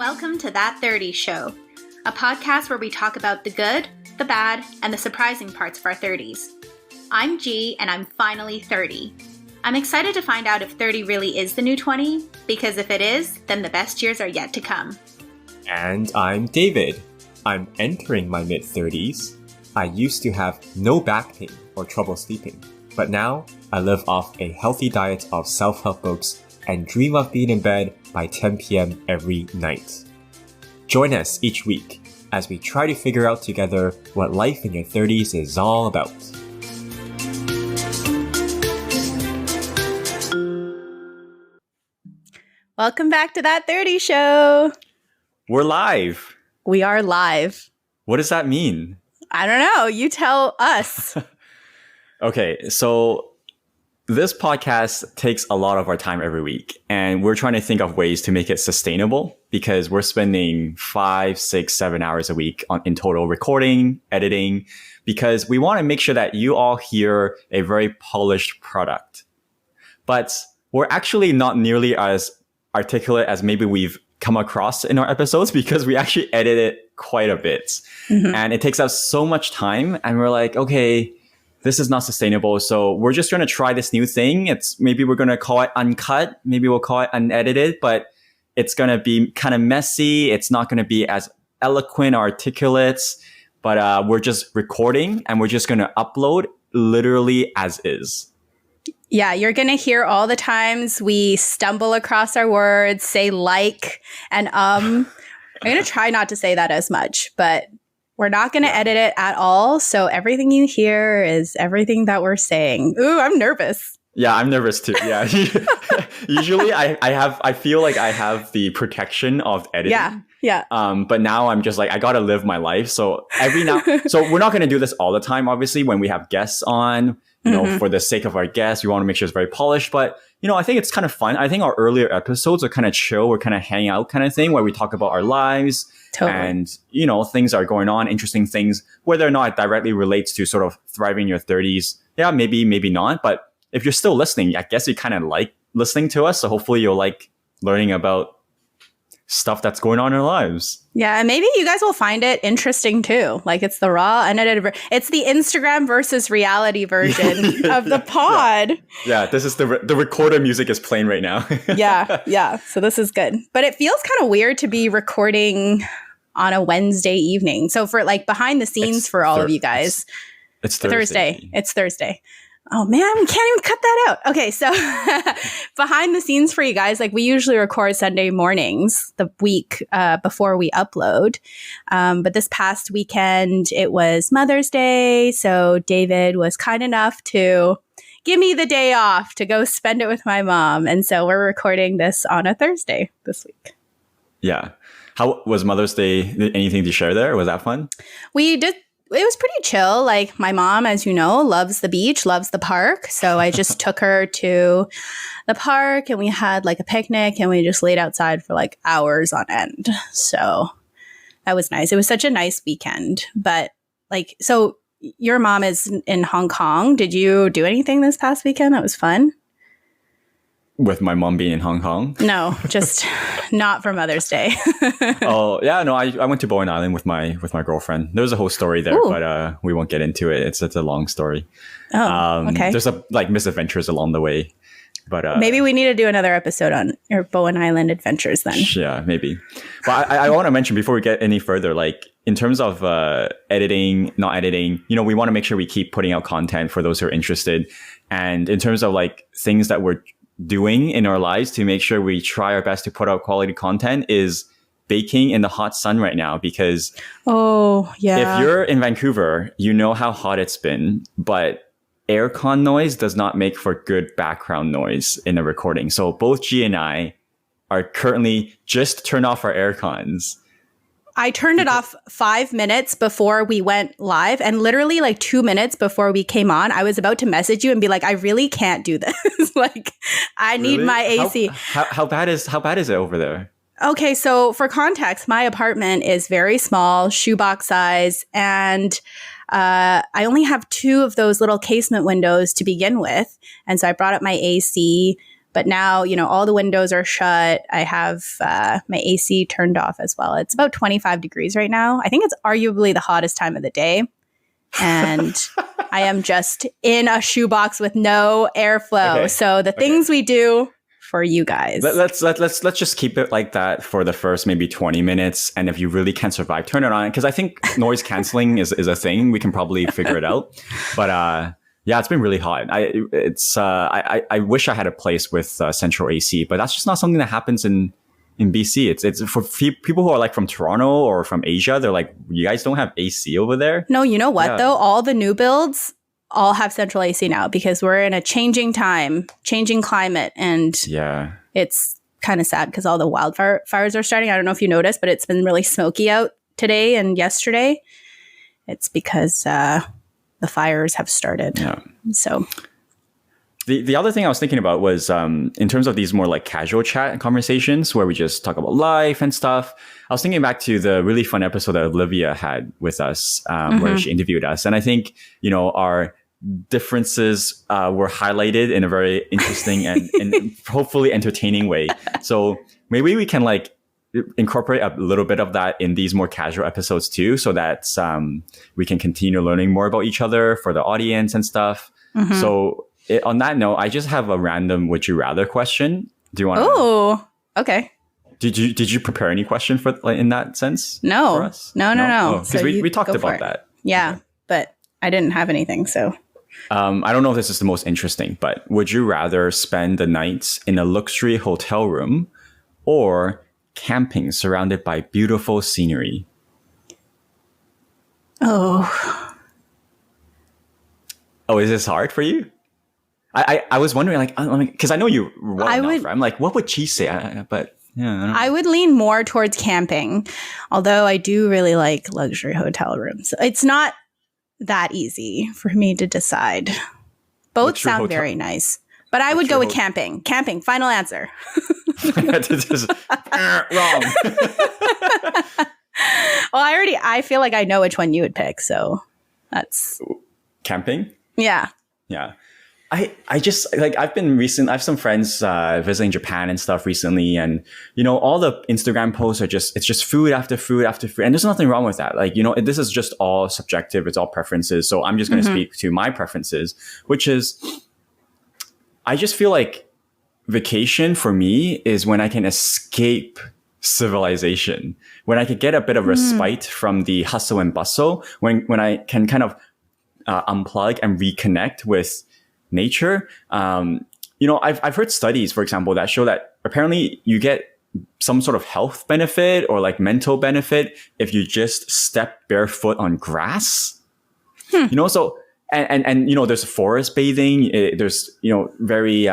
Welcome to That 30 Show, a podcast where we talk about the good, the bad, and the surprising parts of our 30s. I'm G, and I'm finally 30. I'm excited to find out if 30 really is the new 20, because if it is, then the best years are yet to come. And I'm David. I'm entering my mid-30s. I used to have no back pain or trouble sleeping, but now I live off a healthy diet of self-help books and dream of being in bed by 10 p.m. every night. Join us each week as we try to figure out together what life in your 30s is all about. Welcome back to That 30 Show. We're live. We are live. What does that mean? I don't know. You tell us. Okay, so this podcast takes a lot of our time every week, and we're trying to think of ways to make it sustainable because we're spending 5, 6, 7 hours a week in total recording, editing, because we want to make sure that you all hear a very polished product. But we're actually not nearly as articulate as maybe we've come across in our episodes because we actually edit it quite a bit. Mm-hmm. And it takes us so much time, and we're like, okay, this is not sustainable. So we're just going to try this new thing. Maybe we're going to call it Uncut. Maybe we'll call it unedited, but it's going to be kind of messy. It's not going to be as eloquent or articulate, but we're just recording and we're just going to upload literally as is. Yeah, you're going to hear all the times we stumble across our words, say like, and I'm going to try not to say that as much, but we're not going to edit it at all. So everything you hear is everything that we're saying. Ooh, I'm nervous. Yeah, I'm nervous too. Yeah. Usually I feel like I have the protection of editing. Yeah. But now I'm just like, I got to live my life. So so we're not going to do this all the time. Obviously, when we have guests on, for the sake of our guests, we want to make sure it's very polished. But, I think it's kind of fun. I think our earlier episodes are kind of chill. We're kind of hang out kind of thing where we talk about our lives. Totally. And, things are going on, interesting things, whether or not it directly relates to sort of thriving in your 30s. Yeah, maybe not. But if you're still listening, I guess you kind of like listening to us. So hopefully you'll like learning about stuff that's going on in our lives. Yeah, and maybe you guys will find it interesting too. Like it's the raw, unedited, it's the Instagram versus reality version of the pod. Yeah, this is the recorder music is playing right now. Yeah. So this is good. But it feels kind of weird to be recording on a Wednesday evening. So for like behind the scenes for all of you guys. It's Thursday. It's Thursday. Oh man, we can't even cut that out. Okay, so behind the scenes for you guys, like we usually record Sunday mornings the week before we upload. But this past weekend, it was Mother's Day. So David was kind enough to give me the day off to go spend it with my mom. And so we're recording this on a Thursday this week. Yeah. How was Mother's Day? Anything to share there? Was that fun? We did. It was pretty chill. Like my mom, as you know, loves the beach, loves the park. So I just took her to the park and we had like a picnic and we just laid outside for like hours on end. So that was nice. It was such a nice weekend. But like, so your mom is in Hong Kong. Did you do anything this past weekend that was fun? With my mom being in Hong Kong? No, just not for Mother's Day. Oh, yeah, no, I went to Bowen Island with my girlfriend. There's a whole story there, but we won't get into it. It's a long story. Oh, okay. There's misadventures along the way. But maybe we need to do another episode on your Bowen Island adventures then. Yeah, maybe. But I want to mention before we get any further, like in terms of editing, not editing, we want to make sure we keep putting out content for those who are interested. And in terms of like things that we're doing in our lives to make sure we try our best to put out quality content is baking in the hot sun right now, because if you're in Vancouver, you know how hot it's been, but aircon noise does not make for good background noise in a recording. So both G and I are currently just turn off our aircons. I turned it off 5 minutes before we went live, and literally like 2 minutes before we came on, I was about to message you and be like, I really can't do this. Like, I need my AC. How bad is it over there? Okay, so for context, my apartment is very small, shoebox size, and I only have 2 of those little casement windows to begin with. And so I brought up my AC But now, all the windows are shut. I have my AC turned off as well. It's about 25 degrees right now. I think it's arguably the hottest time of the day. And I am just in a shoebox with no airflow. Okay. So the things we do for you guys. Let's just keep it like that for the first maybe 20 minutes. And if you really can't survive, turn it on. Because I think noise canceling is a thing. We can probably figure it out. But yeah, it's been really hot. I wish I had a place with central AC, but that's just not something that happens in BC. It's for people who are like from Toronto or from Asia. They're like, you guys don't have AC over there? No, you know what though? All the new builds all have central AC now because we're in a changing time, changing climate. And it's kind of sad because all the wildfires are starting. I don't know if you noticed, but it's been really smoky out today and yesterday. It's because the fires have started. Yeah. So the other thing I was thinking about was in terms of these more like casual chat conversations where we just talk about life and stuff. I was thinking back to the really fun episode that Olivia had with us where she interviewed us. And I think, our differences were highlighted in a very interesting and hopefully entertaining way. So maybe we can like incorporate a little bit of that in these more casual episodes too, so that we can continue learning more about each other for the audience and stuff. So on that note, I just have a random would you rather question. Do you want to? Oh, okay. Did you prepare any question for like, in that sense? No. For us? No. Because we talked about that. Yeah, but I didn't have anything, so. I don't know if this is the most interesting, but would you rather spend the nights in a luxury hotel room or camping surrounded by beautiful scenery? Oh, is this hard for you? I was wondering, like, because I know you well enough, right? I'm like, what would she say? But yeah, I would lean more towards camping, although I do really like luxury hotel rooms. It's not that easy for me to decide. Both sound very nice, but I would go with camping. Camping, final answer. Wrong. Well, I feel like I know which one you would pick, so that's camping. Yeah. I just like I have some friends visiting Japan and stuff recently, and all the Instagram posts are it's just food after food after food, and there's nothing wrong with that. Like this is just all subjective, it's all preferences. So I'm just going to speak to my preferences, which is I just feel like vacation for me is when I can escape civilization, when I could get a bit of respite from the hustle and bustle, when I can kind of unplug and reconnect with nature. I've heard studies, for example, that show that apparently you get some sort of health benefit or like mental benefit if you just step barefoot on grass. So and there's forest bathing. There's very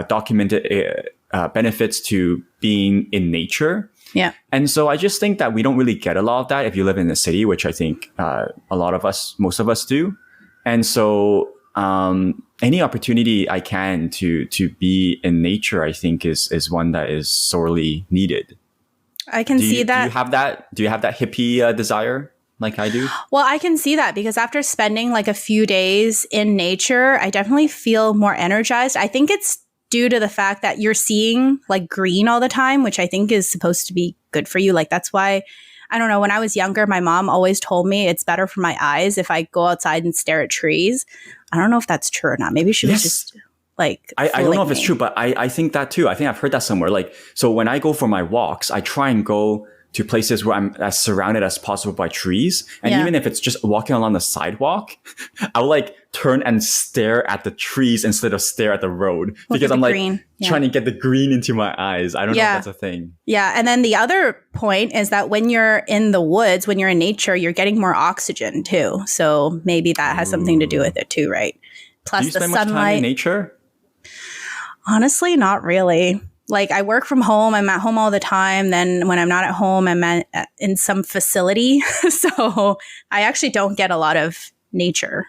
documented benefits to being in nature. Yeah. And so I just think that we don't really get a lot of that if you live in the city, which I think most of us do. And so any opportunity I can to be in nature, I think is one that is sorely needed. I can see that. Do you have that hippie desire like I do? Well, I can see that because after spending like a few days in nature, I definitely feel more energized. I think it's due to the fact that you're seeing like green all the time, which I think is supposed to be good for you. Like that's why, I don't know, when I was younger, my mom always told me it's better for my eyes if I go outside and stare at trees. I don't know if that's true or not. Maybe she was just like, I don't know if it's true, but I think that too. I think I've heard that somewhere. Like, so when I go for my walks, I try and go to places where I'm as surrounded as possible by trees. And even if it's just walking along the sidewalk, I'll like turn and stare at the trees instead of stare at the road because I'm like trying to get the green into my eyes. I don't know if that's a thing. Yeah. And then the other point is that when you're in the woods, when you're in nature, you're getting more oxygen too. So maybe that has something to do with it too, right? Plus do you spend much time in nature? Honestly, not really. Like I work from home. I'm at home all the time. Then when I'm not at home, I'm in some facility. So I actually don't get a lot of nature.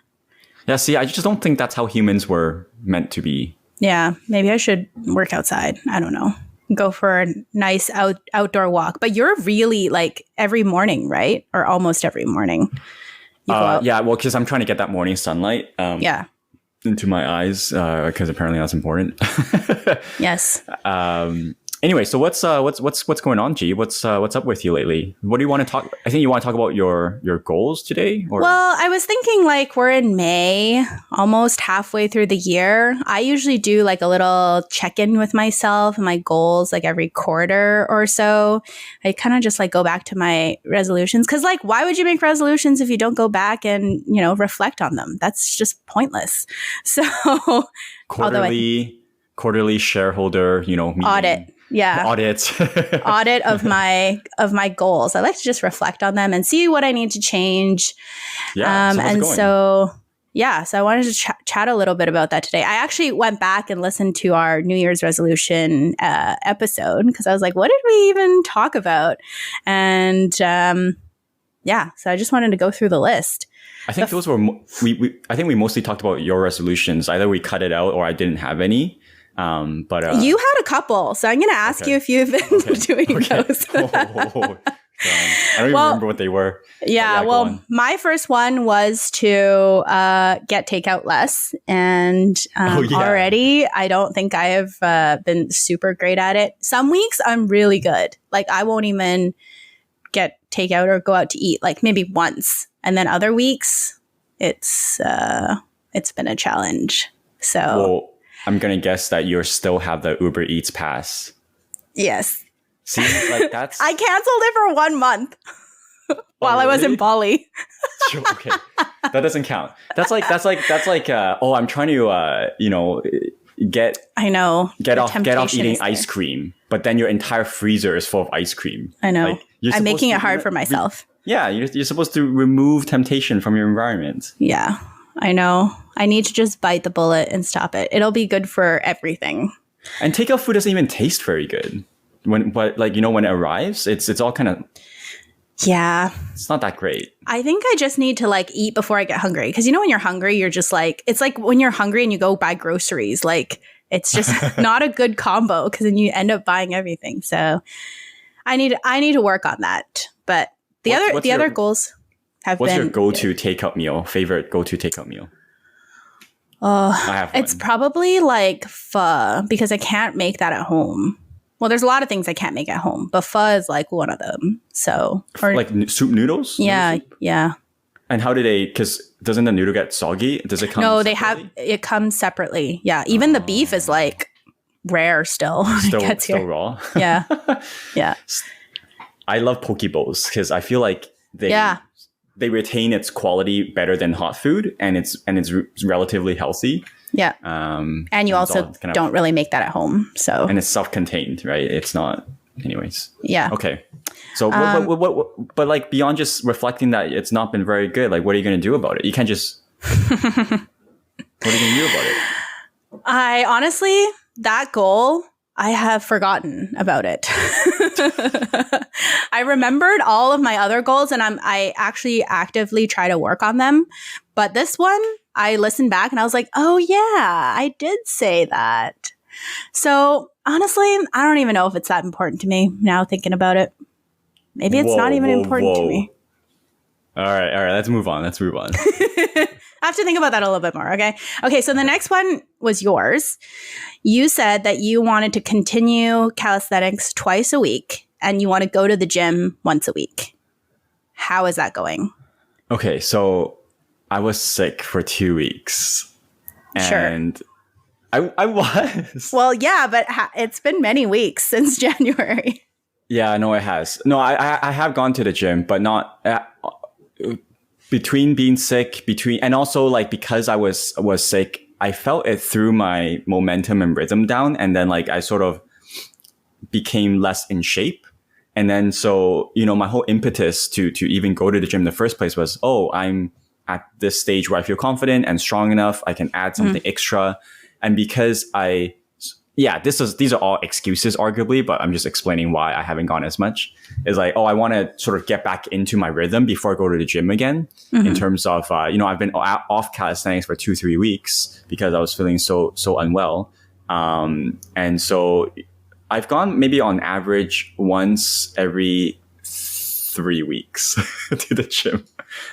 Yeah, see, I just don't think that's how humans were meant to be. Yeah, maybe I should work outside. I don't know. Go for a nice outdoor walk. But you're really like every morning, right? Or almost every morning. Yeah, well, because I'm trying to get that morning sunlight. Yeah. into my eyes because apparently that's important. Yes. Anyway, so what's going on, G? What's up with you lately? What do you want to talk? I think you want to talk about your goals today. Or? Well, I was thinking like we're in May, almost halfway through the year. I usually do like a little check-in with myself and my goals like every quarter or so. I kind of just like go back to my resolutions because like why would you make resolutions if you don't go back and reflect on them? That's just pointless. So quarterly shareholder meeting. Audit. Yeah. Audit of my goals. I like to just reflect on them and see what I need to change. Yeah. So I wanted to chat a little bit about that today. I actually went back and listened to our New Year's resolution episode because I was like, what did we even talk about? And so I just wanted to go through the list. I think those were I think we mostly talked about your resolutions. Either we cut it out or I didn't have any. But you had a couple, so I'm going to ask you if you've been doing those. I don't even remember what they were. Yeah, well, my first one was to get takeout less, and already I don't think I have been super great at it. Some weeks I'm really good, like I won't even get takeout or go out to eat, like maybe once, and then other weeks it's been a challenge. So. Well, I'm going to guess that you still have the Uber Eats pass. Yes. See, like that's... I canceled it for 1 month while I was in Bali. Sure, okay. That doesn't count. That's like I'm trying to, get off eating ice cream, but then your entire freezer is full of ice cream. I know. Like, I'm making it hard for myself. You're supposed to remove temptation from your environment. Yeah. I know. I need to just bite the bullet and stop it. It'll be good for everything. And takeout food doesn't even taste very good. When it arrives, it's all kind of... Yeah. It's not that great. I think I just need to like eat before I get hungry. Because when you're hungry, you're just like... It's like when you're hungry and you go buy groceries. Like, it's just not a good combo because then you end up buying everything. So I need to work on that. But the other goals... What's your go-to takeout meal? Favorite go-to takeout meal? It's probably like pho because I can't make that at home. Well, there's a lot of things I can't make at home, but pho is like one of them. So, like soup noodles? Yeah, yeah. And how do they? Because doesn't the noodle get soggy? Does it come? No, separately? It comes separately. Yeah, even the beef is like rare still. Still raw. Yeah, yeah. I love poke bowls because I feel like they retain its quality better than hot food, and it's relatively healthy. Yeah. And you also don't really make that at home. So. And it's self-contained, right? It's not, anyways. Yeah. Okay. So, but like beyond just reflecting that it's not been very good, like what are you going to do about it? You can't just. What are you going to do about it? I honestly, that goal, I have forgotten about it. I remembered all of my other goals and I actually actively try to work on them. But this one, I listened back and I was like, oh yeah, I did say that. So honestly, I don't even know if it's that important to me now thinking about it. Maybe it's not even important to me. All right. Let's move on. I have to think about that a little bit more. Okay. So the next one was yours. You said that you wanted to continue calisthenics twice a week and you want to go to the gym once a week. How is that going? Okay. So I was sick for 2 weeks. And sure. I was. Well, yeah, but it's been many weeks since January. Yeah, no, it has. No, I have gone to the gym, but not between being sick, and also like because I was sick, I felt it threw my momentum and rhythm down, and then like I sort of became less in shape. And then so, my whole impetus to even go to the gym in the first place was, I'm at this stage where I feel confident and strong enough, I can add something extra. And because these are all excuses, arguably, but I'm just explaining why I haven't gone as much. Is like, I want to sort of get back into my rhythm before I go to the gym again. In terms of, I've been off calisthenics for 2-3 weeks because I was feeling so unwell. And so I've gone maybe on average once every 3 weeks to the gym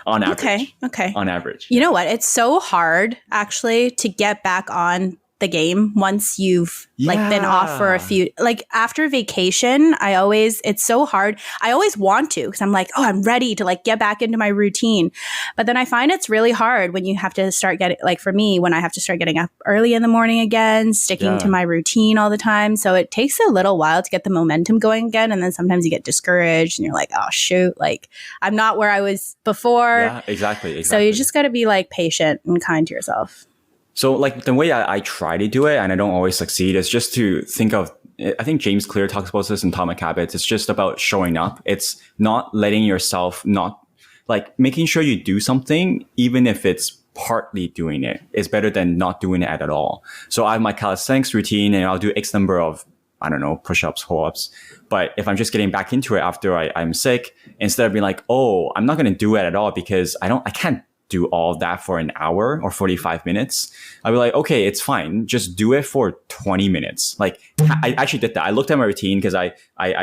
on average. Okay. On average. You know what? It's so hard actually to get back on the game once you've like been off for a few, like after vacation, it's so hard. I always want to, because I'm like, oh, I'm ready to like get back into my routine. But then I find it's really hard when you have to start getting, like for me, when I have to start getting up early in the morning again, sticking to my routine all the time. So it takes a little while to get the momentum going again. And then sometimes you get discouraged and you're like, oh shoot, like I'm not where I was before. Yeah, exactly. So you just got to be like patient and kind to yourself. So like the way I try to do it, and I don't always succeed, is just to think of, I think James Clear talks about this in Atomic Habits. It's just about showing up. It's not letting yourself making sure you do something, even if it's partly doing it, is better than not doing it at all. So I have my calisthenics routine and I'll do X number of, I don't know, push-ups, pull-ups. But if I'm just getting back into it after I'm sick, instead of being like, oh, I'm not going to do it at all because I can't do all of that for an hour or 45 minutes. I'll be like, okay, it's fine. Just do it for 20 minutes. Like I actually did that. I looked at my routine because I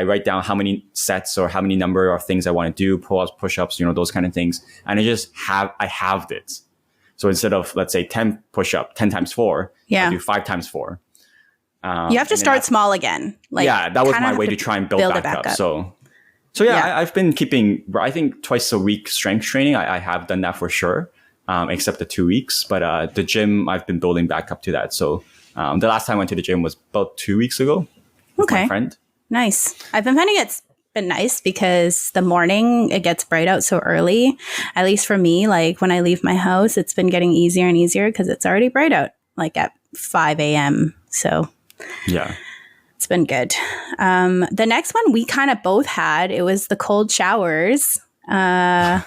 write down how many sets or how many number of things I want to do, pull-ups, push-ups, those kind of things. And I halved it. So instead of, let's say 10 push-up, 10 times 4, I do 5 times 4. You have to start small again. Like, that was my way to try and build back up. So I've been keeping, I think twice a week strength training. I have done that for sure, except the 2 weeks. But the gym, I've been building back up to that. So the last time I went to the gym was about 2 weeks ago with my friend. Nice. I've been finding it's been nice because the morning it gets bright out so early. At least for me, like when I leave my house, it's been getting easier and easier because it's already bright out, like at 5 a.m. So yeah. It's been good. The next one we kind of both had, it was the cold showers. You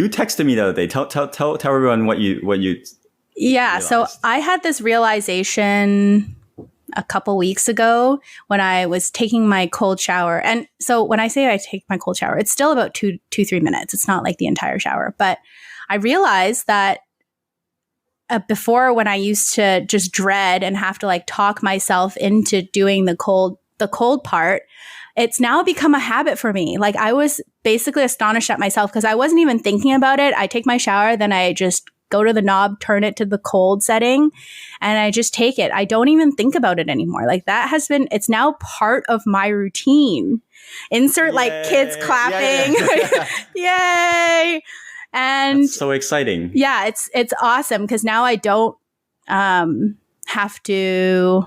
texted me the other day. Tell everyone what you realized. So I had this realization a couple weeks ago when I was taking my cold shower. And so when I say I take my cold shower, it's still about 3 minutes. It's not like the entire shower. But I realized that before, when I used to just dread and have to like talk myself into doing the cold part, it's now become a habit for me. Like I was basically astonished at myself because I wasn't even thinking about it. I take my shower, then I just go to the knob, turn it to the cold setting, and I just take it. I don't even think about it anymore. Like it's now part of my routine. Insert like kids clapping. Yay. And that's so exciting. Yeah, it's awesome because now I don't have to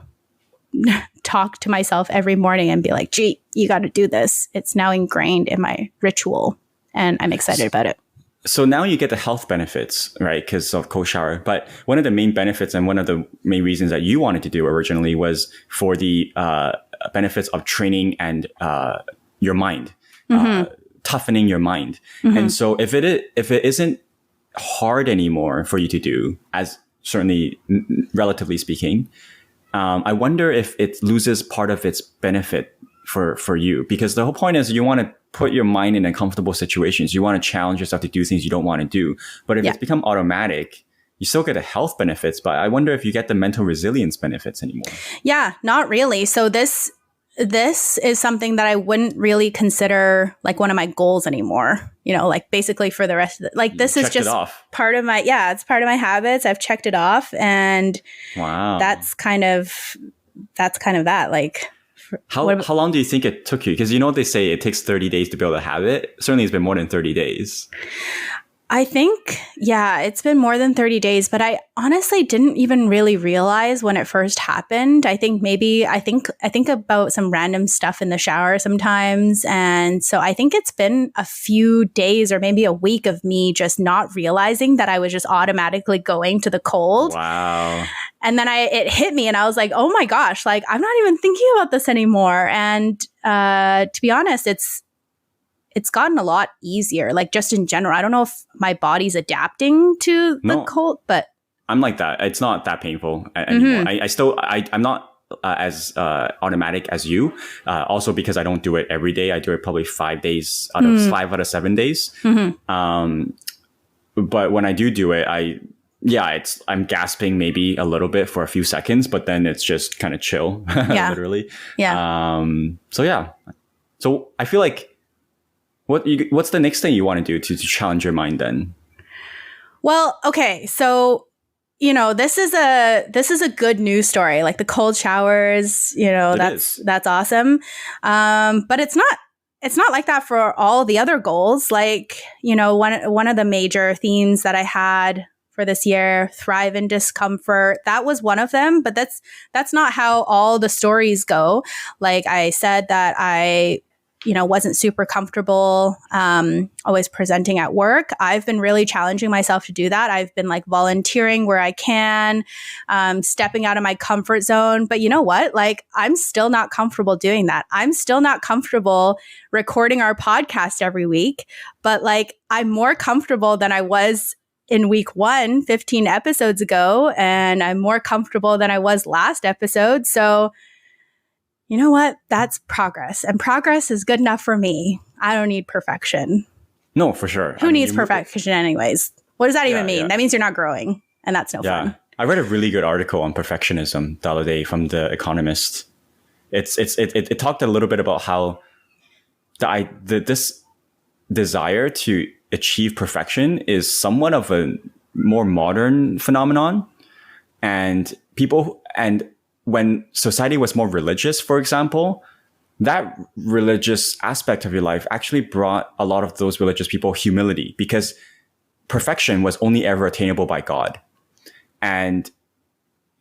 talk to myself every morning and be like, gee, you got to do this. It's now ingrained in my ritual and I'm excited about it. So now you get the health benefits, right? Because of cold shower. But one of the main benefits and one of the main reasons that you wanted to do originally was for the benefits of training and your mind. Toughening your mind. And so if it isn't hard anymore for you to do, as certainly relatively speaking, I wonder if it loses part of its benefit for you, because the whole point is you want to put your mind in uncomfortable situations. You want to challenge yourself to do things you don't want to do. But if it's become automatic, you still get the health benefits, but I wonder if you get the mental resilience benefits anymore. Yeah, not really. So this is something that I wouldn't really consider like one of my goals anymore, like basically for the rest of it. Like this is just part of it's part of my habits. I've checked it off and wow, that's kind of that. Like how long do you think it took you? Because they say it takes 30 days to build a habit. Certainly it's been more than 30 days. I think, it's been more than 30 days, but I honestly didn't even really realize when it first happened. I think I think about some random stuff in the shower sometimes. And so I think it's been a few days or maybe a week of me just not realizing that I was just automatically going to the cold. Wow. And then it hit me and I was like, oh my gosh, like I'm not even thinking about this anymore. And to be honest, it's gotten a lot easier, like just in general. I don't know if my body's adapting to the cold, but I'm like that. It's not that painful anymore. I'm not as automatic as you. Also because I don't do it every day. I do it probably 5 days out of 5 out of 7 days. But when I do it, I'm gasping maybe a little bit for a few seconds, but then it's just kind of chill, literally. Yeah. So I feel like What's the next thing you want to do to challenge your mind then? Well, okay. So, this is a good news story. Like the cold showers, that's awesome. But it's not like that for all the other goals. Like, one of the major themes that I had for this year, thrive in discomfort. That was one of them, but that's not how all the stories go. Like I said that I wasn't super comfortable always presenting at work. I've been really challenging myself to do that. I've been like volunteering where I can, stepping out of my comfort zone. But you know what? Like, I'm still not comfortable doing that. I'm still not comfortable recording our podcast every week. But like, I'm more comfortable than I was in week 1, 15 episodes ago. And I'm more comfortable than I was last episode. So you know what? That's progress. And progress is good enough for me. I don't need perfection. No, for sure. Who needs perfection anyways? What does that even mean? Yeah. That means you're not growing. And that's no fun. I read a really good article on perfectionism the other day from the Economist. It talked a little bit about how this desire to achieve perfection is somewhat of a more modern phenomenon. And when society was more religious, for example, that religious aspect of your life actually brought a lot of those religious people humility, because perfection was only ever attainable by God. And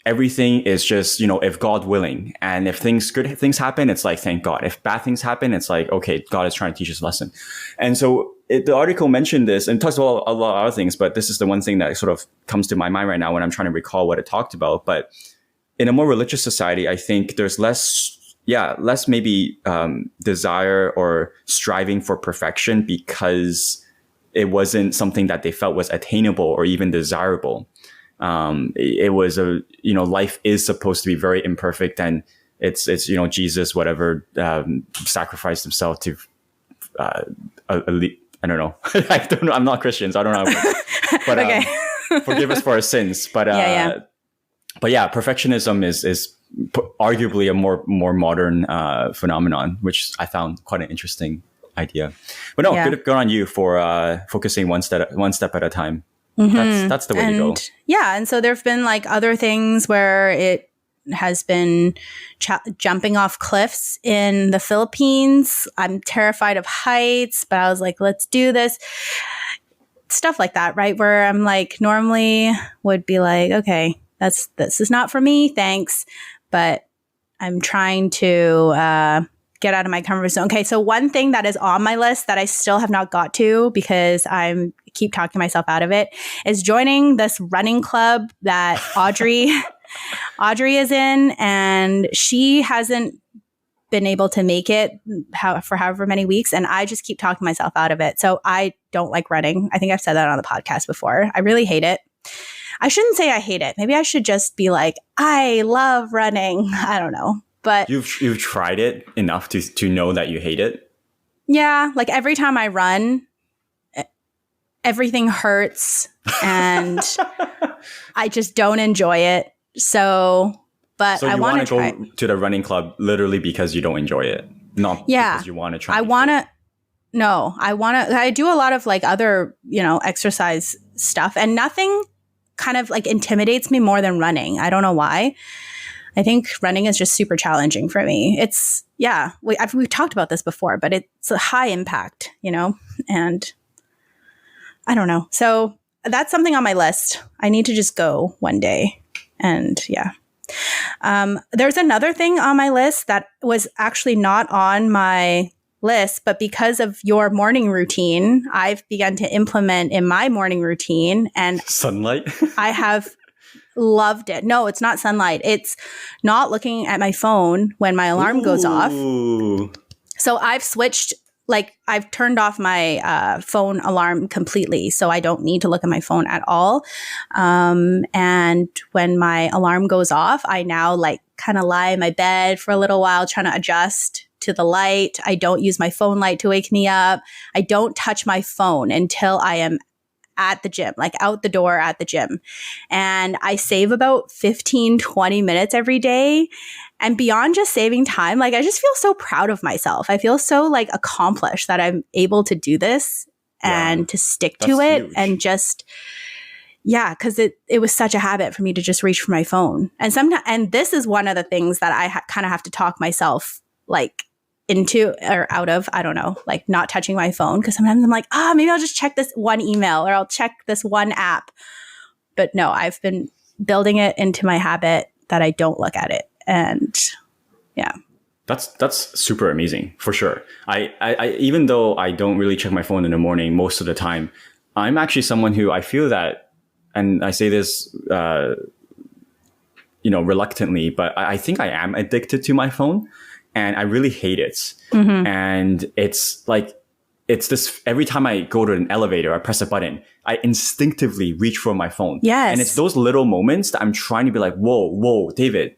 everything is just, if God willing. And if good things happen, it's like, thank God. If bad things happen, it's like, okay, God is trying to teach us a lesson. And so the article mentioned this and talks about a lot of other things, but this is the one thing that sort of comes to my mind right now when I'm trying to recall what it talked about. But in a more religious society, I think there's less maybe desire or striving for perfection because it wasn't something that they felt was attainable or even desirable. It was life is supposed to be very imperfect, and it's Jesus, whatever, sacrificed himself to, I don't know. I don't know. I'm not Christian, so I don't know. But okay. Forgive us for our sins. But But yeah, perfectionism is arguably a more modern phenomenon, which I found quite an interesting idea. But no, good on you for focusing one step at a time. Mm-hmm. That's the way to go. Yeah, and so there've been like other things where it has been jumping off cliffs in the Philippines. I'm terrified of heights, but I was like, let's do this. Stuff like that, right? Where I'm like, normally would be like, okay, this is not for me, thanks. But I'm trying to get out of my comfort zone. Okay, so one thing that is on my list that I still have not got to because I keep talking myself out of it is joining this running club that Audrey is in, and she hasn't been able to make it for however many weeks, and I just keep talking myself out of it. So I don't like running. I think I've said that on the podcast before. I really hate it. I shouldn't say I hate it. Maybe I should just be like, I love running. I don't know. But you've tried it enough to know that you hate it? Yeah. Like every time I run, everything hurts and I just don't enjoy it. So I want to go to the running club literally because you don't enjoy it, not because you want to try. I do a lot of like other, exercise stuff, and nothing kind of like intimidates me more than running. I don't know why. I think running is just super challenging for me. We've talked about this before, but it's a high impact, and I don't know. So that's something on my list. I need to just go one day. And there's another thing on my list that was actually not on my list, but because of your morning routine, I've begun to implement in my morning routine, and sunlight. I have loved it. No, it's not sunlight. It's not looking at my phone when my alarm goes off. So I've turned off my phone alarm completely, so I don't need to look at my phone at all. And when my alarm goes off, I now kind of lie in my bed for a little while trying to adjust to the light. I don't use my phone light to wake me up. I don't touch my phone until I am at the gym, like out the door at the gym. And I save about 15, 20 minutes every day. And beyond just saving time, like I just feel so proud of myself. I feel so like accomplished that I'm able to do this and to stick to it huge. And just, yeah, because it was such a habit for me to just reach for my phone. And sometimes, and this is one of the things that I kind of have to talk myself like into or out of, I don't know, like not touching my phone. Because sometimes I'm like, maybe I'll just check this one email or I'll check this one app. But no, I've been building it into my habit that I don't look at it. And yeah. That's super amazing for sure. I even though I don't really check my phone in the morning most of the time, I'm actually someone who I feel that, and I say this, reluctantly, but I think I am addicted to my phone, and I really hate it. Mm-hmm. And it's this, every time I go to an elevator, I press a button, I instinctively reach for my phone. Yes. And it's those little moments that I'm trying to be like, whoa, David,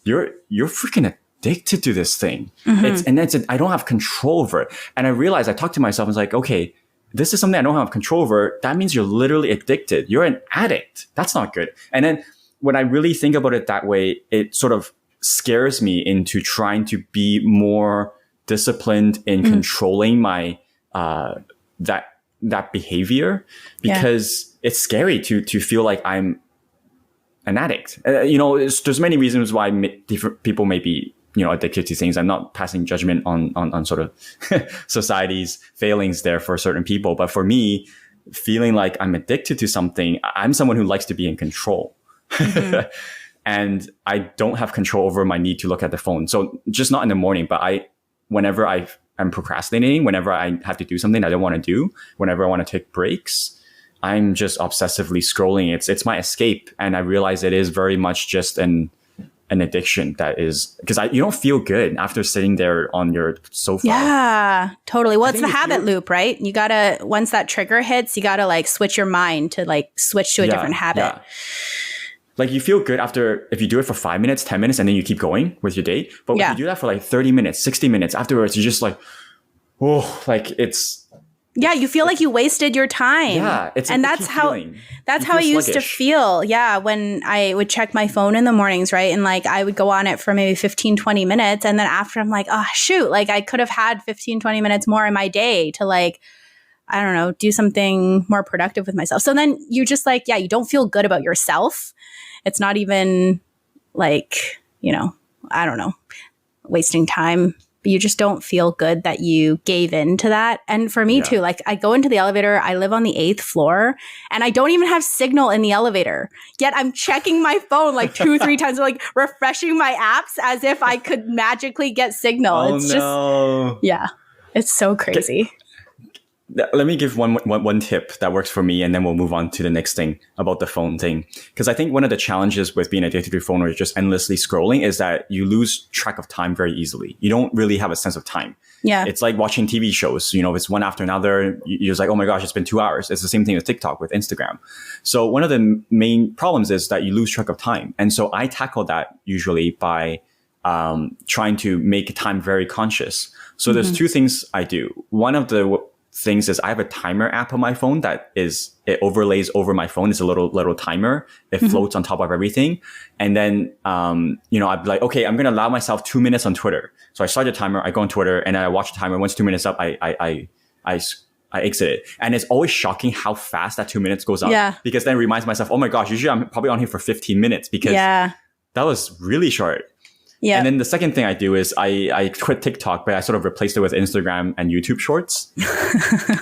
you're freaking addicted to this thing. Mm-hmm. I don't have control over it. And I realized, I talked to myself and was like, okay, this is something I don't have control over. That means you're literally addicted. You're an addict. That's not good. And then when I really think about it that way, it sort of scares me into trying to be more disciplined in controlling my, that behavior, because it's scary to feel like I'm an addict. There's many reasons why different people may be, addicted to things. I'm not passing judgment on sort of society's failings there for certain people. But for me, feeling like I'm addicted to something, I'm someone who likes to be in control. Mm-hmm. And I don't have control over my need to look at the phone. So just not in the morning, but whenever I'm procrastinating, whenever I have to do something I don't want to do, whenever I want to take breaks, I'm just obsessively scrolling. It's my escape. And I realize it is very much just an addiction that is, because you don't feel good after sitting there on your sofa. Yeah, totally. Well, it's the habit loop, right? You gotta, once that trigger hits, you gotta like switch your mind to like switch to a different habit. Yeah. Like you feel good if you do it for 5 minutes, 10 minutes, and then you keep going with your day. But if you do that for like 30 minutes, 60 minutes afterwards, you're just like, like it's... Yeah, you feel like you wasted your time. Yeah, and that's how I used to feel. Yeah, when I would check my phone in the mornings, right? And like I would go on it for maybe 15, 20 minutes. And then after I'm like, oh, shoot, like I could have had 15, 20 minutes more in my day to like, I don't know, do something more productive with myself. So then you just like, you don't feel good about yourself. It's not even like, I don't know, wasting time. You just don't feel good that you gave in to that. And for me too, like I go into the elevator, I live on the 8th floor and I don't even have signal in the elevator. Yet I'm checking my phone like 2-3 times, like refreshing my apps as if I could magically get signal. It's just, it's so crazy. Let me give one tip that works for me, and then we'll move on to the next thing about the phone thing. Because I think one of the challenges with being addicted to your phone or just endlessly scrolling is that you lose track of time very easily. You don't really have a sense of time. Yeah. It's like watching TV shows. It's one after another. You're just like, oh my gosh, it's been 2 hours. It's the same thing with TikTok, with Instagram. So one of the main problems is that you lose track of time. And so I tackle that usually by trying to make time very conscious. So there's two things I do. One of the things is I have a timer app on my phone it overlays over my phone. It's a little timer. It floats on top of everything. And then, I'd be like, okay, I'm going to allow myself 2 minutes on Twitter. So I start the timer, I go on Twitter, and then I watch the timer. Once 2 minutes up, I exit it. And it's always shocking how fast that 2 minutes goes up. Yeah. Because then it reminds myself, oh my gosh, usually I'm probably on here for 15 minutes because that was really short. Yeah. And then the second thing I do is I quit TikTok, but I sort of replaced it with Instagram and YouTube Shorts.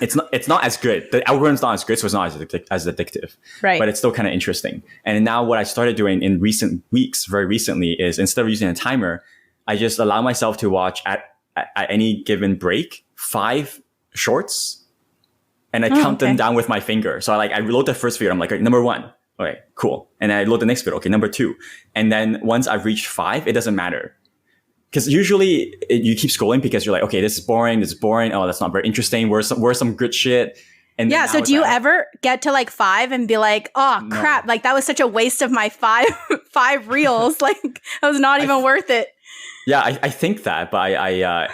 It's not as good. The algorithm's not as good, so it's not as addictive. Right. But it's still kind of interesting. And now what I started doing in recent weeks, very recently, is instead of using a timer, I just allow myself to watch at any given break 5 shorts, and I count them down with my finger. So I reload the first video. I'm like, number 1. Okay, cool. And I load the next video. Okay, number 2. And then once I've reached 5, it doesn't matter. Because usually you keep scrolling because you're like, okay, this is boring. Oh, that's not very interesting. Where's some good shit? And so do you ever get to like 5 and be like, oh, crap. Like that was such a waste of my five reels. Like that was not even worth it. Yeah, I think that, but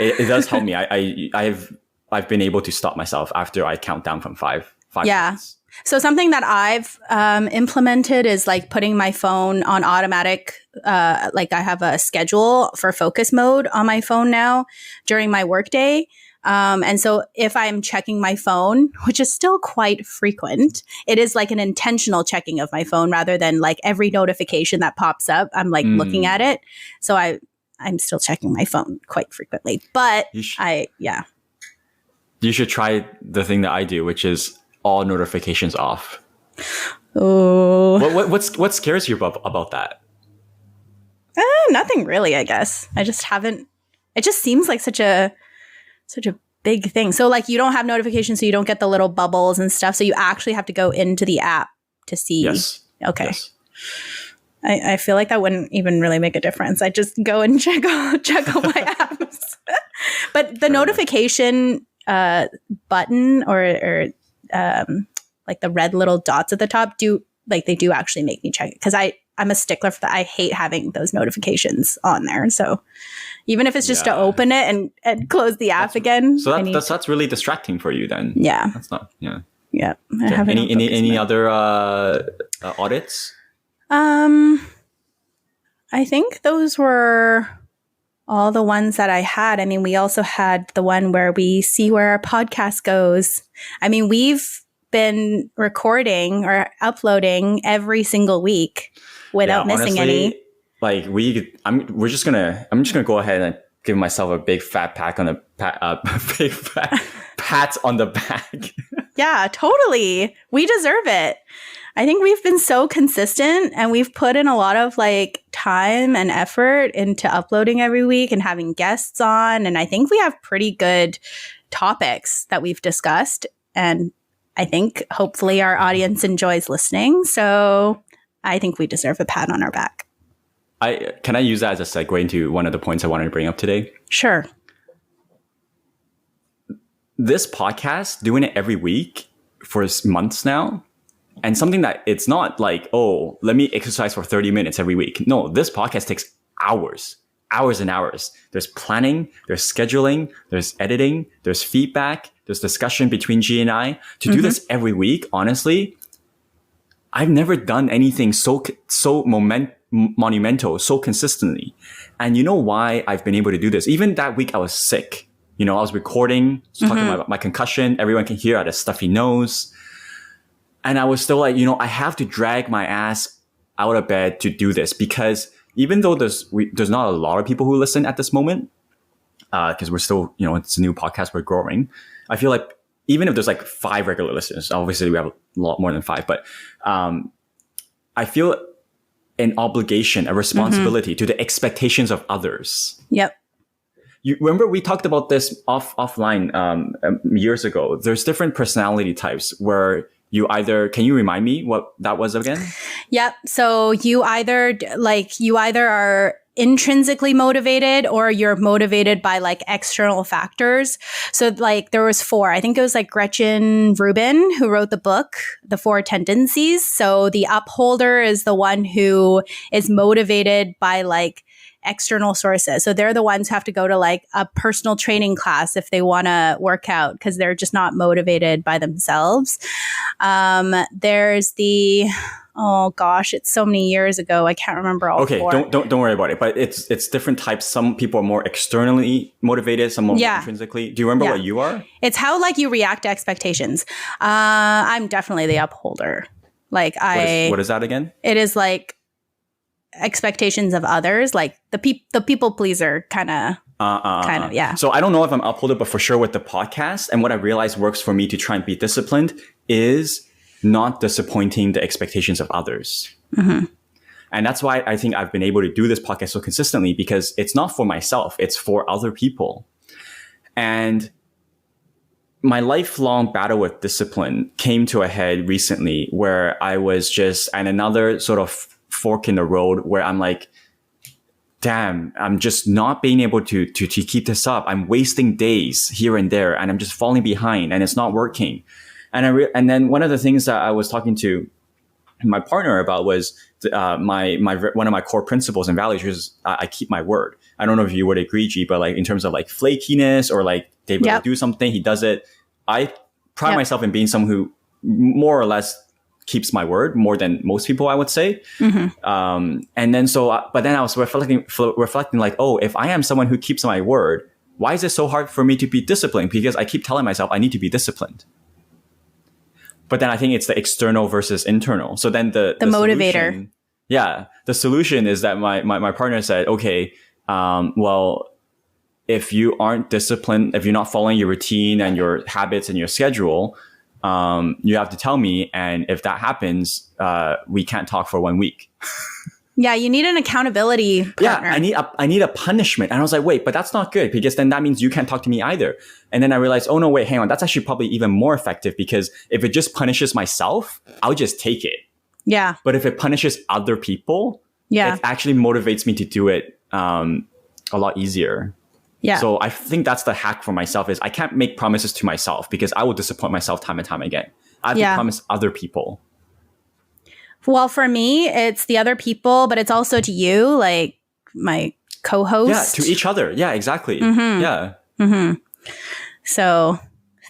it does help me. I've been able to stop myself after I count down from 5 minutes. So something that I've implemented is like putting my phone on automatic. Like I have a schedule for focus mode on my phone now during my workday. And so if I'm checking my phone, which is still quite frequent, it is like an intentional checking of my phone rather than like every notification that pops up, I'm like looking at it. So I'm still checking my phone quite frequently, but You should try the thing that I do, which is all notifications off. Oh, What scares you about that? nothing really, I guess. I just haven't, it just seems like such a big thing. So like you don't have notifications, so you don't get the little bubbles and stuff. So you actually have to go into the app to see. Yes. Okay. Yes. I feel like that wouldn't even really make a difference. I just go and check all my apps. But the notification button or like the red little dots at the top they do actually make me check it because I'm a stickler for that. I hate having those notifications on there. So even if it's just to open it and close the app again. So that's really distracting for you then. Yeah. That's not, yeah. Yeah. Okay. Any other audits? I think those were all the ones that I had. I mean, we also had the one where we see where our podcast goes. I mean, we've been recording or uploading every single week without missing any. Like I'm just gonna go ahead and give myself a big fat pat on the back. Yeah, totally. We deserve it. I think we've been so consistent and we've put in a lot of like time and effort into uploading every week and having guests on. And I think we have pretty good topics that we've discussed. And I think hopefully our audience enjoys listening. So I think we deserve a pat on our back. Can I use that as a segue into one of the points I wanted to bring up today? Sure. This podcast, doing it every week for months now, and something that it's not like, oh, let me exercise for 30 minutes every week. No, this podcast takes hours and hours. There's planning, there's scheduling, there's editing, there's feedback, there's discussion between G and I. To do this every week, honestly, I've never done anything so monumental, so consistently. And you know why I've been able to do this? Even that week I was sick. You know, I was recording, talking about my concussion. Everyone can hear I had a stuffy nose. And I was still like, you know, I have to drag my ass out of bed to do this because even though there's not a lot of people who listen at this moment, because we're still, you know, it's a new podcast, we're growing. I feel like even if there's like 5 regular listeners, obviously we have a lot more than 5, but I feel an obligation, a responsibility to the expectations of others. Yep. You remember we talked about this offline years ago. There's different personality types where you either, can you remind me what that was again? Yep. So you either are intrinsically motivated or you're motivated by like external factors. So like there was 4, I think it was like Gretchen Rubin who wrote the book, The 4 Tendencies. So the upholder is the one who is motivated by like external sources. So they're the ones who have to go to like a personal training class if they want to work out because they're just not motivated by themselves. There's the, oh gosh, it's so many years ago. I can't remember all. Okay, 4. Don't worry about it. But it's different types. Some people are more externally motivated, some more intrinsically. Do you remember what you are? It's how like you react to expectations. I'm definitely the upholder. Like what is that again? It is like expectations of others, like the people pleaser kind of. Yeah. So I don't know if I'm upholder, but for sure with the podcast and what I realized works for me to try and be disciplined is not disappointing the expectations of others. And that's why I think I've been able to do this podcast so consistently because it's not for myself, it's for other people. And my lifelong battle with discipline came to a head recently where I was just at another sort of fork in the road where I'm like, damn, I'm just not being able to keep this up. I'm wasting days here and there and I'm just falling behind and it's not working. And then one of the things that I was talking to my partner about was my one of my core principles and values is I keep my word. I don't know if you would agree, G, but like in terms of like flakiness or like David will do something, he does it. I pride myself in being someone who more or less keeps my word more than most people, I would say. And then but then I was reflecting like, oh, if I am someone who keeps my word, why is it so hard for me to be disciplined? Because I keep telling myself I need to be disciplined. But then I think it's the external versus internal. So then the motivator. The solution is that my partner said, okay, well, if you aren't disciplined, if you're not following your routine and your habits and your schedule, you have to tell me. And if that happens, we can't talk for 1 week. Yeah, you need an accountability partner. Yeah, I need a punishment. And I was like, wait, but that's not good, because then that means you can't talk to me either. And then I realized, oh no, wait, hang on. That's actually probably even more effective, because if it just punishes myself, I'll just take it. Yeah. But if it punishes other people, it actually motivates me to do it a lot easier. Yeah. So I think that's the hack for myself is I can't make promises to myself, because I will disappoint myself time and time again. I have to promise other people. Well, for me, it's the other people, but it's also to you, like my co-host. Yeah, to each other. Yeah, exactly. Yeah. So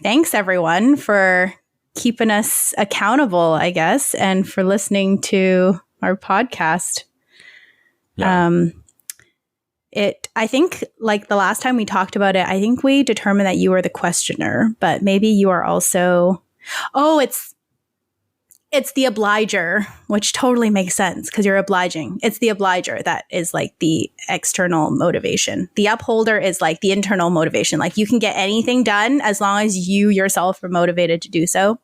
thanks, everyone, for keeping us accountable, I guess, and for listening to our podcast. Yeah. I think like the last time we talked about it, I think we determined that you were the questioner, but maybe you are also, it's the obliger, which totally makes sense because you're obliging. It's the obliger that is like the external motivation. The upholder is like the internal motivation. Like you can get anything done as long as you yourself are motivated to do so.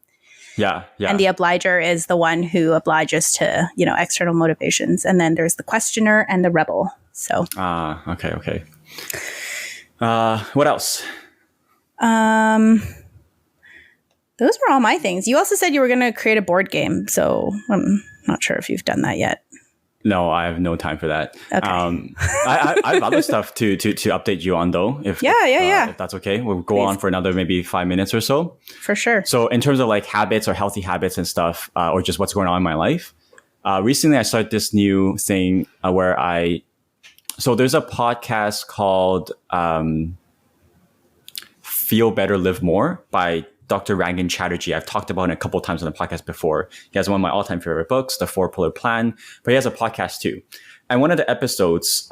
Yeah. And the obliger is the one who obliges to, external motivations. And then there's the questioner and the rebel. So. Okay. What else? Those were all my things. You also said you were going to create a board game, so I'm not sure if you've done that yet. No, I have no time for that. Okay. I have other stuff to update you on, though. If that's okay, we'll go on for another maybe 5 minutes or so. For sure. So in terms of like habits or healthy habits and stuff, or just what's going on in my life, recently I started this new thing so there's a podcast called Feel Better, Live More by Dr. Rangan Chatterjee. I've talked about it a couple of times on the podcast before. He has one of my all-time favorite books, The Four Pillar Plan, but he has a podcast too. And one of the episodes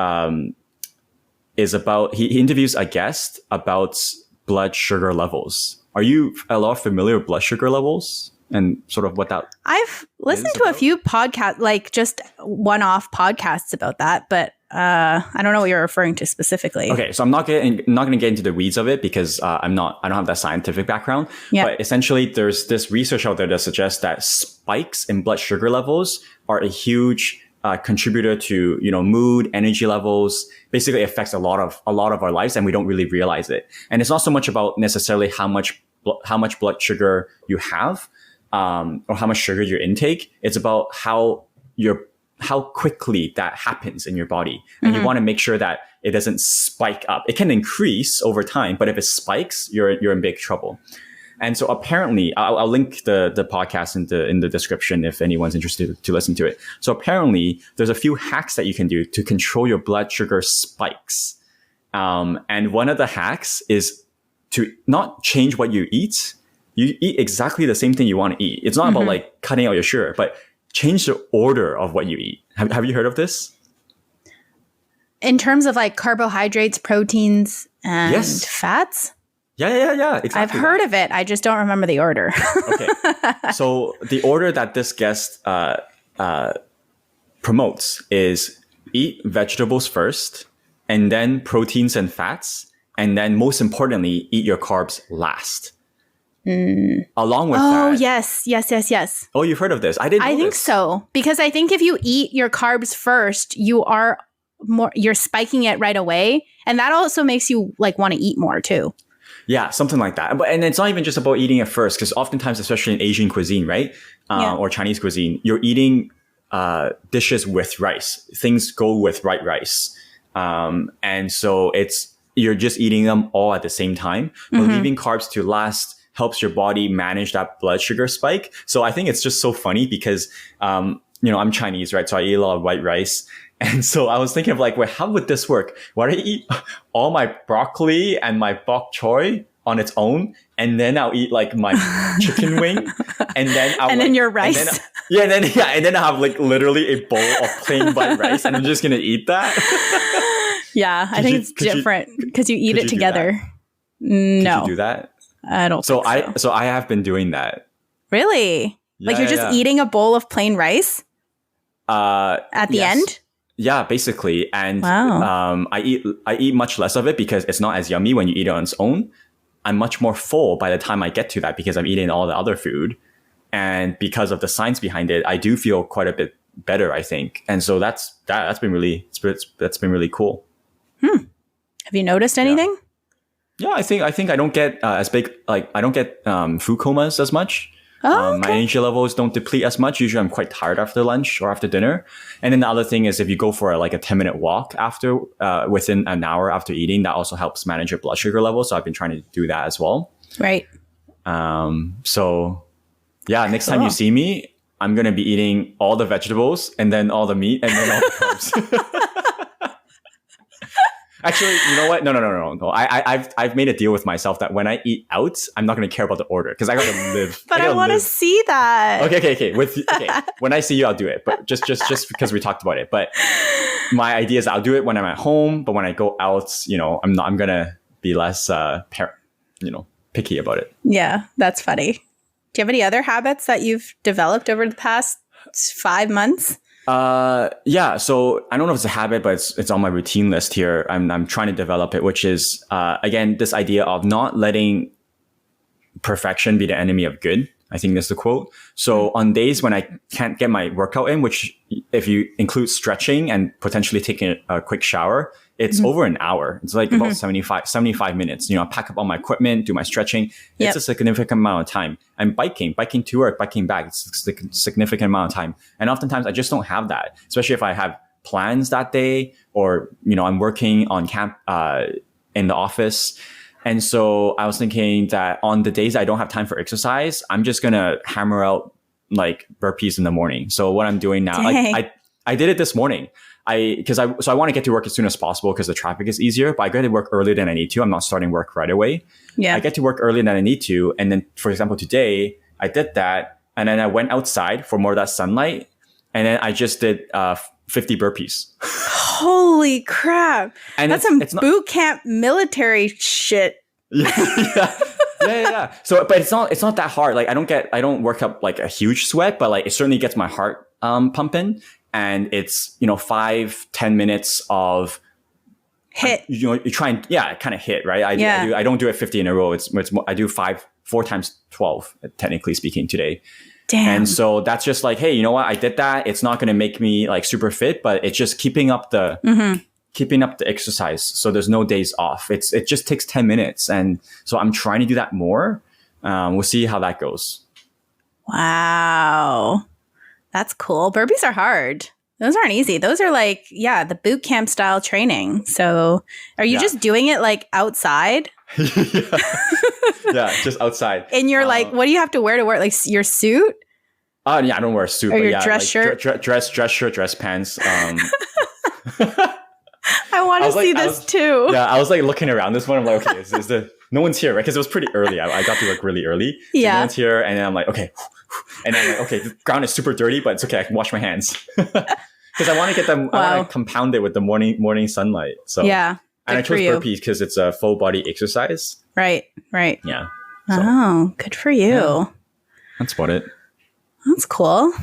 is about, he interviews a guest about blood sugar levels. Are you a lot familiar with blood sugar levels and sort of what that I've listened to a few podcasts, like just one-off podcasts about that, but I don't know what you're referring to specifically. Okay, so I'm not going to get into the weeds of it because I don't have that scientific background. Yeah. But essentially, there's this research out there that suggests that spikes in blood sugar levels are a huge contributor to mood, energy levels. Basically, affects a lot of our lives, and we don't really realize it. And it's not so much about necessarily how much blood sugar you have or how much sugar you intake. It's about how quickly that happens in your body. And you want to make sure that it doesn't spike up. It can increase over time, but if it spikes, you're in big trouble. And so apparently, I'll link the podcast in the description if anyone's interested to listen to it. So apparently, there's a few hacks that you can do to control your blood sugar spikes. And one of the hacks is to not change what you eat. You eat exactly the same thing you want to eat. It's not about like cutting out your sugar, but change the order of what you eat. Have you heard of this? In terms of like carbohydrates, proteins, and fats? Yeah. Exactly. I've heard of it. I just don't remember the order. Okay. So the order that this guest promotes is eat vegetables first, and then proteins and fats, and then most importantly, eat your carbs last. Along with that. Oh, yes. Oh, you've heard of this. I didn't know I think this. so. Because I think if you eat your carbs first, you're spiking it right away. And that also makes you like want to eat more too. Yeah, something like that. And it's not even just about eating it first, because oftentimes, especially in Asian cuisine, right? Or Chinese cuisine, you're eating dishes with rice. Things go with white rice. And so you're just eating them all at the same time. But leaving carbs to last helps your body manage that blood sugar spike. So I think it's just so funny because, I'm Chinese, right? So I eat a lot of white rice. And so I was thinking of like, well, how would this work? Why don't I eat all my broccoli and my bok choy on its own? And then I'll eat like my chicken wing and then and then your rice. And then I have like literally a bowl of plain white rice, and I'm just gonna eat that. Yeah, I think it's different because you eat it together. No, could you do that? I don't. So I have been doing that. Really? Yeah, like you're just eating a bowl of plain rice at the end? Yeah, basically. And wow. I eat much less of it because it's not as yummy when you eat it on its own. I'm much more full by the time I get to that because I'm eating all the other food. And because of the science behind it, I do feel quite a bit better, I think. And so that's been really cool. Have you noticed anything? Yeah, I think I don't get as big, like I don't get food comas as much. Oh, okay. My energy levels don't deplete as much. Usually I'm quite tired after lunch or after dinner. And then the other thing is if you go for a 10-minute walk after, within an hour after eating, that also helps manage your blood sugar levels. So I've been trying to do that as well. Right. So yeah, next time you see me, I'm going to be eating all the vegetables and then all the meat and then all the carbs. Actually, you know what? No. I've made a deal with myself that when I eat out, I'm not going to care about the order because I got to live. But I want to see that. Okay. When I see you, I'll do it. But just because we talked about it. But my idea is I'll do it when I'm at home. But when I go out, I'm going to be less, picky about it. Yeah, that's funny. Do you have any other habits that you've developed over the past 5 months? Yeah. So I don't know if it's a habit, but it's on my routine list here. I'm trying to develop it, which is, again, this idea of not letting perfection be the enemy of good. I think that's the quote. So on days when I can't get my workout in, which if you include stretching and potentially taking a quick shower, it's over an hour. It's like about 75 minutes. I pack up all my equipment, do my stretching. It's a significant amount of time. And biking to work, biking back, it's a significant amount of time. And oftentimes I just don't have that, especially if I have plans that day or, I'm working on camp, in the office. And so I was thinking that on the days I don't have time for exercise, I'm just going to hammer out like burpees in the morning. So what I'm doing now, I did it this morning. I want to get to work as soon as possible because the traffic is easier, but I get to work earlier than I need to. I'm not starting work right away. Yeah. I get to work earlier than I need to. And then, for example, today I did that. And then I went outside for more of that sunlight. And then I just did 50 burpees. Holy crap. And that's some boot camp military shit. Yeah. So, but it's not that hard. Like I don't work up like a huge sweat, but like it certainly gets my heart pumping. And it's, 5-10 minutes of hit. You try and kind of hit, right? I don't do it 50 in a row. It's more, I do 4 times 12, technically speaking, today. Damn. And so that's just like, hey, you know what? I did that. It's not going to make me like super fit, but it's just keeping up the exercise. So there's no days off. It just takes 10 minutes. And so I'm trying to do that more. We'll see how that goes. Wow. That's cool. Burpees are hard. Those aren't easy. Those are like, the boot camp style training. So are you just doing it like outside? Yeah, just outside. And you're like, what do you have to wear to work? Like your suit? I don't wear a suit. Or your dress shirt? Dress shirt, dress pants. I want to see this too. Yeah, I was like looking around this one. I'm like, okay, is the no one's here, right? Because it was pretty early. I got to work really early. So no one's here. And then I'm like, okay. And then I'm like, okay, the ground is super dirty, but it's okay. I can wash my hands. Because I want to get them, I want to compound it with the morning sunlight. So and I chose burpees because it's a full body exercise. Right. Yeah. So, oh, good for you. Yeah. That's about it. That's cool.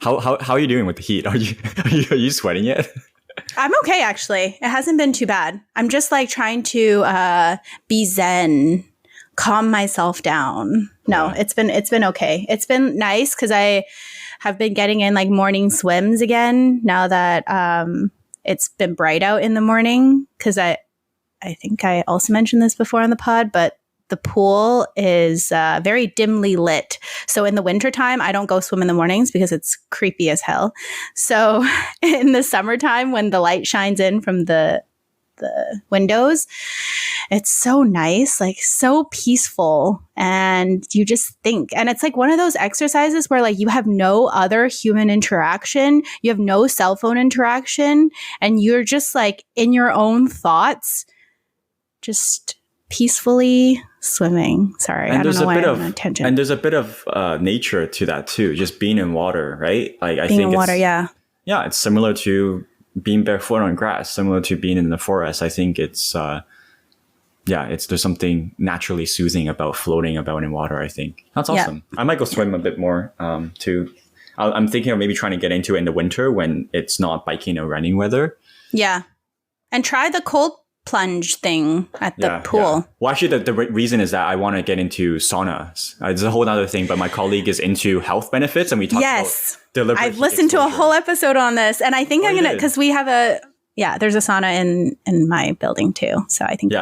How are you doing with the heat? Are you sweating yet? I'm okay, actually. It hasn't been too bad. I'm just like trying to be zen, calm myself down. No, it's been okay. It's been nice because I have been getting in like morning swims again now that it's been bright out in the morning. Because I think I also mentioned this before on the pod, but the pool is very dimly lit. So in the wintertime, I don't go swim in the mornings because it's creepy as hell. So in the summertime, when the light shines in from the windows, it's so nice, like so peaceful. And you just think, and it's like one of those exercises where like you have no other human interaction, you have no cell phone interaction, and you're just like in your own thoughts, just peacefully swimming. Sorry, I don't know why I'm on a tangent. And there's a bit of nature to that too. Just being in water, right? Like I Being think in water, yeah, it's similar to being barefoot on grass, similar to being in the forest. I think it's there's something naturally soothing about floating about in water. I think that's awesome. I might go swim a bit more too. I'm thinking of maybe trying to get into it in the winter when it's not biking or running weather. Yeah, and try the cold plunge thing at the pool. Yeah. Well, actually, the reason is that I want to get into saunas. It's a whole other thing, but my colleague is into health benefits, and we talked about deliberate I've listened to a whole episode on this, and I think I'm going to, because we have there's a sauna in my building too. So I think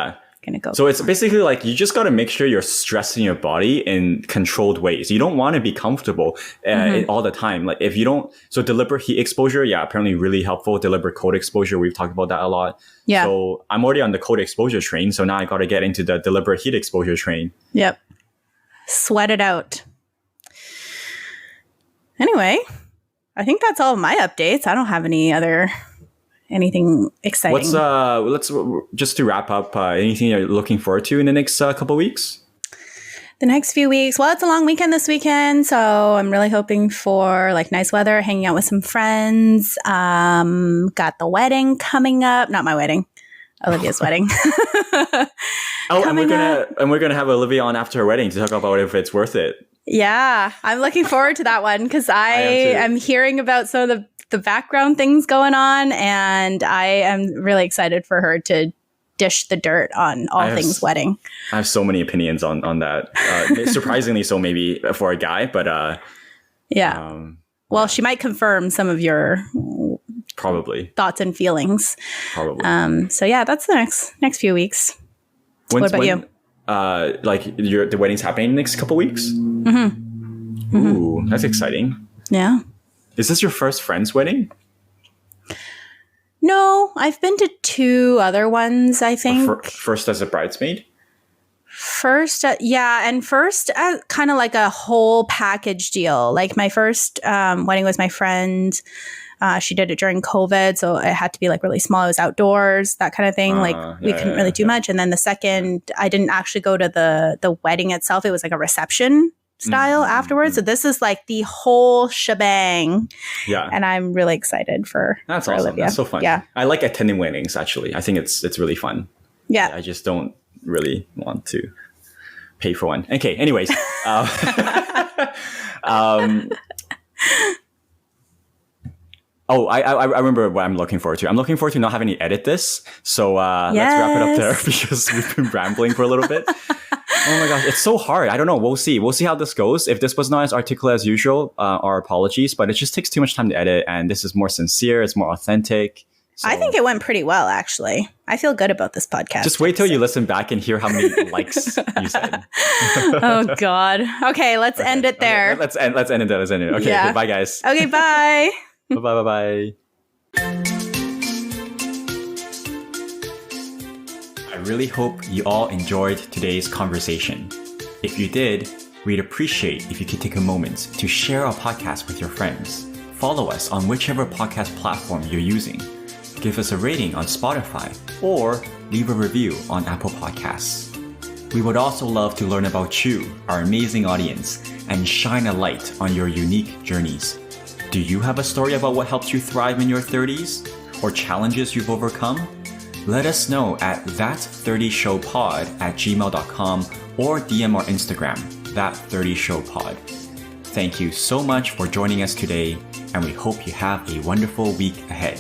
going to go. So it's basically like you just got to make sure you're stressing your body in controlled ways. You don't want to be comfortable all the time. Like if you don't, so deliberate heat exposure, apparently really helpful. Deliberate cold exposure, we've talked about that a lot. Yeah. So I'm already on the cold exposure train. So now I got to get into the deliberate heat exposure train. Yep. Sweat it out. Anyway, I think that's all of my updates. I don't have anything exciting. Let's just to wrap up, anything you're looking forward to in the next couple weeks? The next few weeks, well, it's a long weekend this weekend, so I'm really hoping for like nice weather, hanging out with some friends. Got the wedding coming up. Not my wedding, Olivia's wedding. And we're gonna have Olivia on after her wedding to talk about if it's worth it. Yeah, I'm looking forward to that one because I am hearing about some of the background things going on, and I am really excited for her to dish the dirt on all things wedding. I have so many opinions on that. Surprisingly so, maybe for a guy, but she might confirm some of your probably thoughts and feelings. Probably. So that's the next few weeks. What about you? The wedding's happening in the next couple weeks? Mm-hmm. Ooh, that's exciting. Yeah. Is this your first friend's wedding? No, I've been to 2 other ones, I think. First as a bridesmaid? First, and first as kind of like a whole package deal. Like my first wedding was my friend. She did it during COVID, so it had to be like really small. It was outdoors, that kind of thing. We couldn't really do much. And then the second, I didn't actually go to the wedding itself. It was like a reception style afterwards. So this is like the whole shebang. Yeah. And I'm really excited for awesome. Olivia. That's so fun. Yeah. I like attending weddings, actually. I think it's really fun. Yeah. I just don't really want to pay for one. Okay. Anyways. I remember what I'm looking forward to. I'm looking forward to not having to edit this. So let's wrap it up there because we've been rambling for a little bit. Oh my gosh, it's so hard. I don't know. We'll see. We'll see how this goes. If this was not as articulate as usual, our apologies. But it just takes too much time to edit. And this is more sincere. It's more authentic. So, I think it went pretty well, actually. I feel good about this podcast. Just wait till you listen back and hear how many likes you said. Oh, God. Okay, let's end it there. Okay, let's end it there. Okay, bye, guys. Okay, bye. Bye. I really hope you all enjoyed today's conversation. If you did, we'd appreciate if you could take a moment to share our podcast with your friends. Follow us on whichever podcast platform you're using. Give us a rating on Spotify or leave a review on Apple Podcasts. We would also love to learn about you, our amazing audience, and shine a light on your unique journeys. Do you have a story about what helped you thrive in your 30s or challenges you've overcome? Let us know at that30showpod@gmail.com or DM our Instagram, that30showpod. Thank you so much for joining us today, and we hope you have a wonderful week ahead.